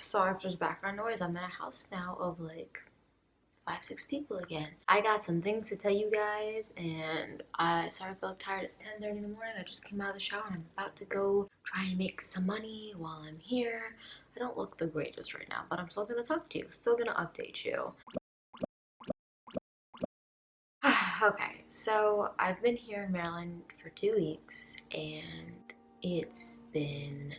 Sorry if there's background noise. I'm in a house now of like 5, 6 people again. I got some things to tell you guys, and I sorry I feel tired. It's 10:30 in the morning. I just came out of the shower and I'm about to go try and make some money while I'm here. I don't look the greatest right now, but I'm still gonna talk to you, still gonna update you. Okay, so I've been here in Maryland for 2 weeks and it's been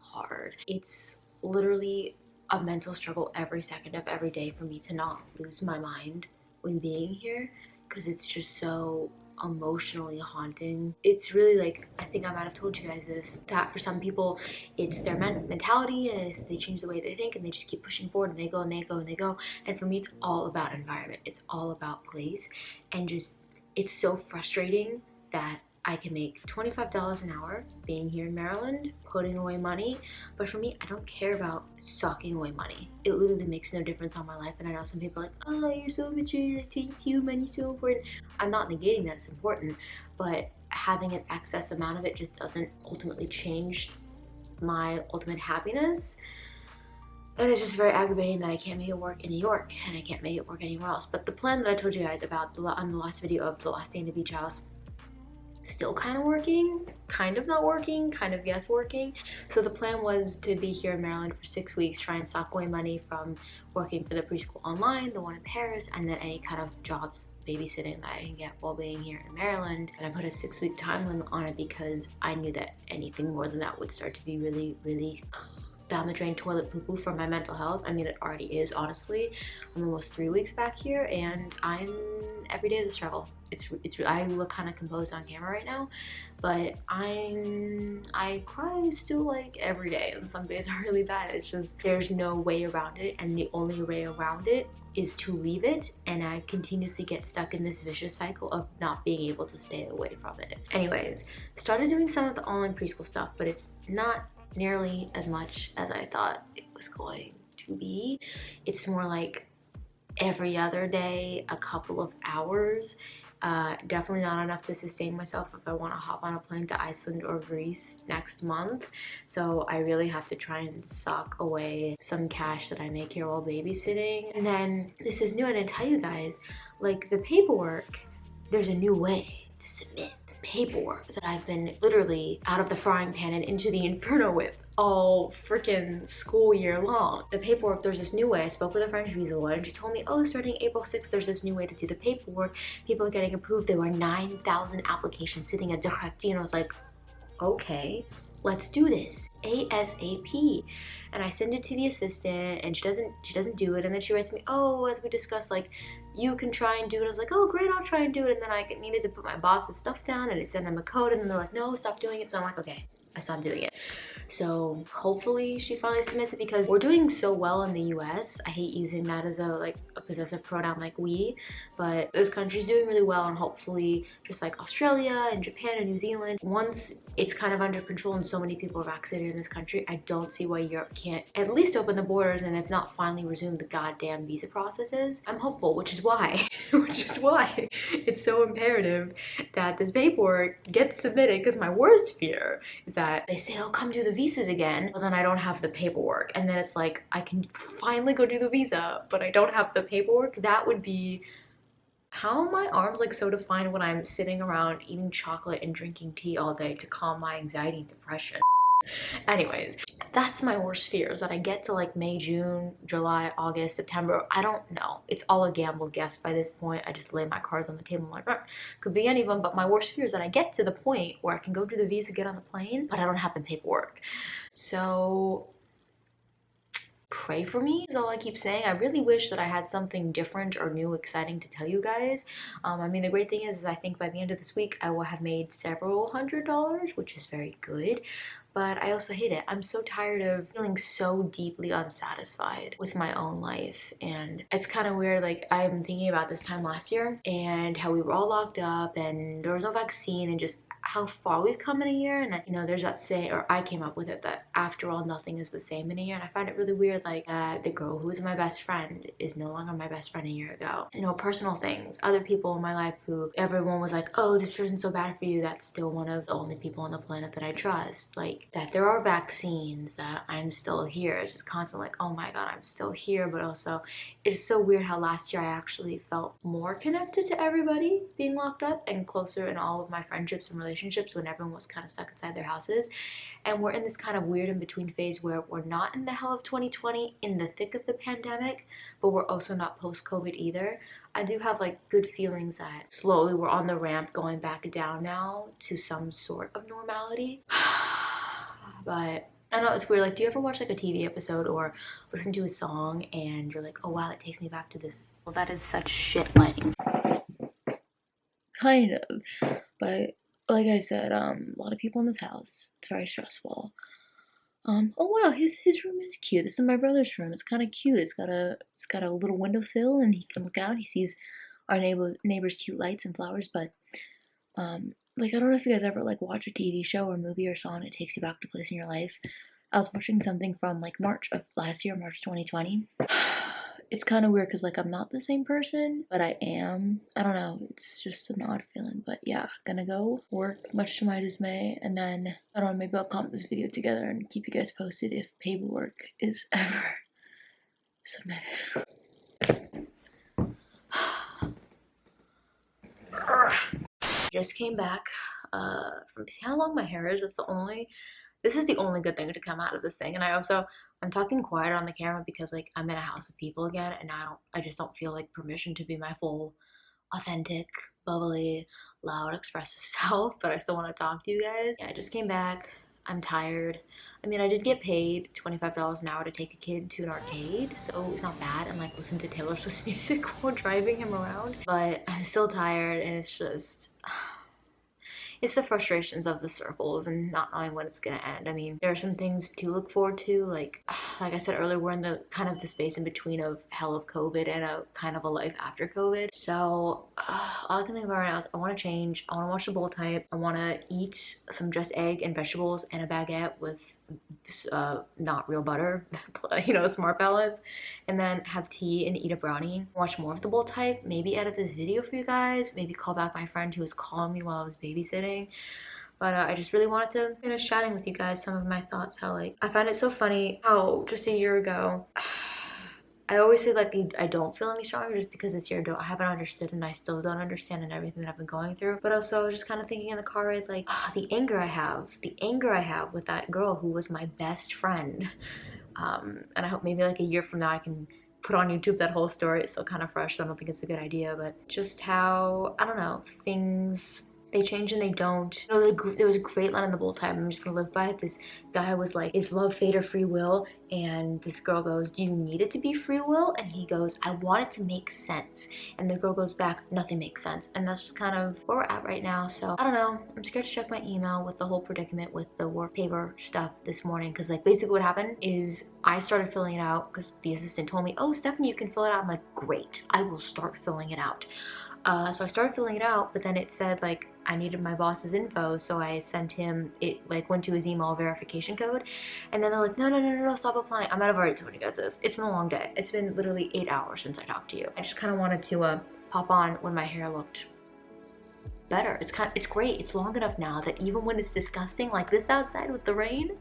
hard. It's literally a mental struggle every second of every day for me to not lose my mind when being here because it's just so emotionally haunting. It's really like, I think I might have told you guys this, that for some people it's their mentality and they change the way they think and they just keep pushing forward and they go and they go and they go. And for me, it's all about environment. It's all about place. And just, it's so frustrating that I can make $25 an hour being here in Maryland, putting away money. But for me, I don't care about socking away money. It literally makes no difference on my life. And I know some people are like, oh, you're so mature, thank you, money's so important. I'm not negating that it's important, but having an excess amount of it just doesn't ultimately change my ultimate happiness. And it's just very aggravating that I can't make it work in New York and I can't make it work anywhere else. But the plan that I told you guys about on the last video of the last day in the beach house, still kind of working, kind of not working, kind of yes working. So the plan was to be here in Maryland for 6 weeks, try and sock away money from working for the preschool online, the one in Paris, and then any kind of jobs babysitting that I can get while being here in Maryland. And I put a 6-week time limit on it because I knew that anything more than that would start to be really, really down the drain toilet poo-poo for my mental health. I mean, it already is, honestly. I'm almost 3 weeks back here and I'm every day is a struggle. I look kind of composed on camera right now, but I cry still like every day, and some days are really bad. It's just, there's no way around it, and the only way around it is to leave it, and I continuously get stuck in this vicious cycle of not being able to stay away from it. Anyways, started doing some of the online preschool stuff, but it's not nearly as much as I thought it was going to be. It's more like every other day, a couple of hours. Definitely not enough to sustain myself if I want to hop on a plane to Iceland or Greece next month. So I really have to try and sock away some cash that I make here while babysitting. And then this is new, I didn't tell you guys, like the paperwork, there's a new way to submit paperwork that I've been literally out of the frying pan and into the inferno with all freaking school year long. The paperwork, there's this new way. I spoke with a French visa one and she told me, oh, starting April 6th, there's this new way to do the paperwork. People are getting approved. There were 9,000 applications sitting at Directi, and I was like, okay, let's do this ASAP. And I send it to the assistant and she doesn't do it, and then she writes me, oh, as we discussed, like, you can try and do it. I was like, oh great, I'll try and do it. And then I needed to put my boss's stuff down and it sent them a code, and then they're like, no, stop doing it. So I'm like, okay, I stopped doing it. So hopefully she finally submits it, because we're doing so well in the US. I hate using that as a possessive pronoun like we, but this country's doing really well, and hopefully just like Australia and Japan and New Zealand, once it's kind of under control and so many people are vaccinated in this country, I don't see why Europe can't at least open the borders and if not finally resume the goddamn visa processes. I'm hopeful, which is why it's so imperative that this paperwork gets submitted, because my worst fear is that they say, oh, come do the visas again, but then I don't have the paperwork, and then it's like I can finally go do the visa but I don't have the paperwork. That would be, how are my arms like so defined when I'm sitting around eating chocolate and drinking tea all day to calm my anxiety and depression? Anyways, that's my worst fear, is that I get to like May, June, July, August, September. I don't know. It's all a gamble guess by this point. I just lay my cards on the table. I'm like, oh, could be any of them. But my worst fear is that I get to the point where I can go do the visa, get on the plane, but I don't have the paperwork. So pray for me is all I keep saying. I really wish that I had something different or new, exciting to tell you guys. I mean, the great thing is I think by the end of this week I will have made several $100s, which is very good. But I also hate it. I'm so tired of feeling so deeply unsatisfied with my own life. And it's kind of weird, like I'm thinking about this time last year and how we were all locked up and there was no vaccine, and just how far we've come in a year. And you know, there's that saying, or I came up with it, that after all, nothing is the same in a year. And I find it really weird, like the girl who was my best friend is no longer my best friend a year ago. You know, personal things, other people in my life who everyone was like, oh, this person's so bad for you, that's still one of the only people on the planet that I trust. Like that there are vaccines, that I'm still here. It's just constant like, oh my god, I'm still here. But also it's so weird how last year I actually felt more connected to everybody being locked up and closer in all of my friendships and relationships when everyone was kind of stuck inside their houses. And we're in this kind of weird in between phase where we're not in the hell of 2020 in the thick of the pandemic, but we're also not post COVID either. I do have like good feelings that slowly we're on the ramp going back down now to some sort of normality. But I don't know, it's weird. Like, do you ever watch like a TV episode or listen to a song and you're like, oh wow, that takes me back to this? Well, that is such shit lighting. Kind of. But like I said, a lot of people in this house. It's very stressful. Oh wow, his room is cute. This is my brother's room. It's kind of cute. It's got a little windowsill and he can look out. He sees our neighbor's cute lights and flowers. But like, I don't know if you guys ever like watch a TV show or movie or song that takes you back to a place in your life. I was watching something from like March of last year, March 2020. It's kind of weird because like I'm not the same person, but I am. I don't know. It's just an odd feeling. But yeah, gonna go work, much to my dismay, and then I don't know. Maybe I'll comment this video together and keep you guys posted if paperwork is ever submitted. Just came back from, see how long my hair is. This is the only good thing to come out of this thing. And I'm talking quieter on the camera because like I'm in a house of people again, and I just don't feel like permission to be my full, authentic, bubbly, loud, expressive self. But I still want to talk to you guys. Yeah, I just came back. I'm tired. I mean, I did get paid $25 an hour to take a kid to an arcade, so it's not bad, and like listen to Taylor Swift's music while driving him around. But I'm still tired, and it's just, it's the frustrations of the circles and not knowing when it's gonna end. I mean, there are some things to look forward to, like I said earlier, we're in the kind of the space in between of hell of COVID and a kind of a life after COVID. So all I can think about right now is I want to change. I want to watch the bowl type. I want to eat some just egg and vegetables and a baguette with not real butter, you know, smart balance, and then have tea and eat a brownie. Watch more of the bowl type, maybe edit this video for you guys, maybe call back my friend who was calling me while I was babysitting. But I just really wanted to finish chatting with you guys some of my thoughts. How like I find it so funny how just a year ago I always say like I don't feel any stronger just because this year I haven't understood, and I still don't understand and everything that I've been going through. But also just kind of thinking in the car ride, like the anger I have with that girl who was my best friend. And I hope maybe like a year from now I can put on YouTube that whole story. It's still kind of fresh, so I don't think it's a good idea. But just how, I don't know, things, they change and they don't. You know, there was a great line in the bowl type I'm just gonna live by it. This guy was like, is love fate or free will? And this girl goes, do you need it to be free will? And he goes, I want it to make sense. And the girl goes back, nothing makes sense. And that's just kind of where we're at right now. So I don't know, I'm scared to check my email with the whole predicament with the work paper stuff this morning, because like basically what happened is I started filling it out because the assistant told me, oh Stephanie, you can fill it out. I'm like, great, I will start filling it out. So I started filling it out, but then it said like I needed my boss's info, so I sent him, it like went to his email verification code, and then they're like, no, stop applying. I might have already told you guys this. It's been a long day. It's been literally 8 hours since I talked to you. I just kind of wanted to pop on when my hair looked better. It's great. It's long enough now that even when it's disgusting like this outside with the rain,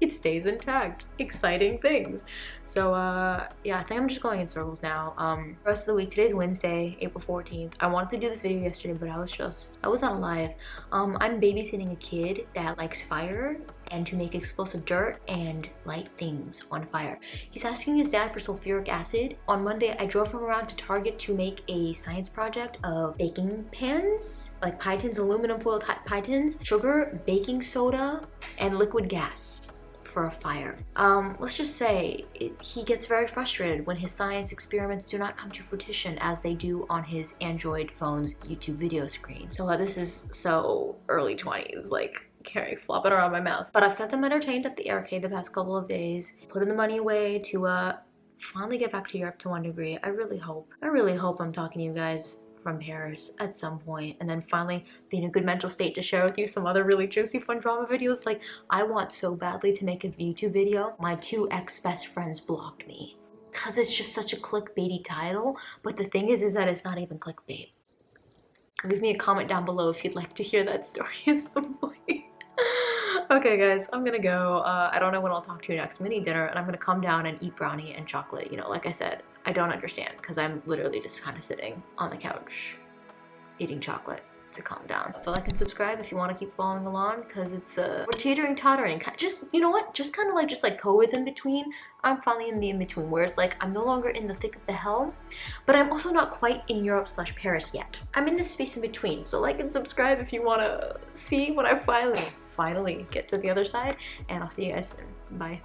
it stays intact. Exciting things. So yeah, I think I'm just going in circles now. The rest of the week, today's Wednesday, April 14th. I wanted to do this video yesterday, but I was not alive. I'm babysitting a kid that likes fire and to make explosive dirt and light things on fire. He's asking his dad for sulfuric acid. On Monday, I drove him around to Target to make a science project of baking pans, like pie tins, aluminum foil pie tins, sugar, baking soda, and liquid gas for a fire. Let's just say he gets very frustrated when his science experiments do not come to fruition as they do on his Android phone's YouTube video screen. So this is so early 20s, like flopping around my mouse. But I've kept him entertained at the arcade the past couple of days, putting the money away to finally get back to Europe to 1 degree. I really hope I'm talking to you guys from Paris at some point, and then finally be in a good mental state to share with you some other really juicy fun drama videos. Like, I want so badly to make a YouTube video. My 2 ex best friends blocked me because it's just such a clickbaity title, but the thing is that it's not even clickbait. Leave me a comment down below if you'd like to hear that story at some point. Okay guys, I'm gonna go. I don't know when I'll talk to you next. I'm gonna eat dinner and I'm gonna come down and eat brownie and chocolate. You know, like I said, I don't understand because I'm literally just kind of sitting on the couch eating chocolate to calm down. But like and subscribe if you want to keep following along, because it's we're teetering tottering, just, you know what, just kind of like COVID's in between. I'm finally in the in-between where it's like I'm no longer in the thick of the hell, but I'm also not quite in Europe/Paris yet. I'm in this space in between, so like and subscribe if you want to see when I finally get to the other side, and I'll see you guys soon. Bye.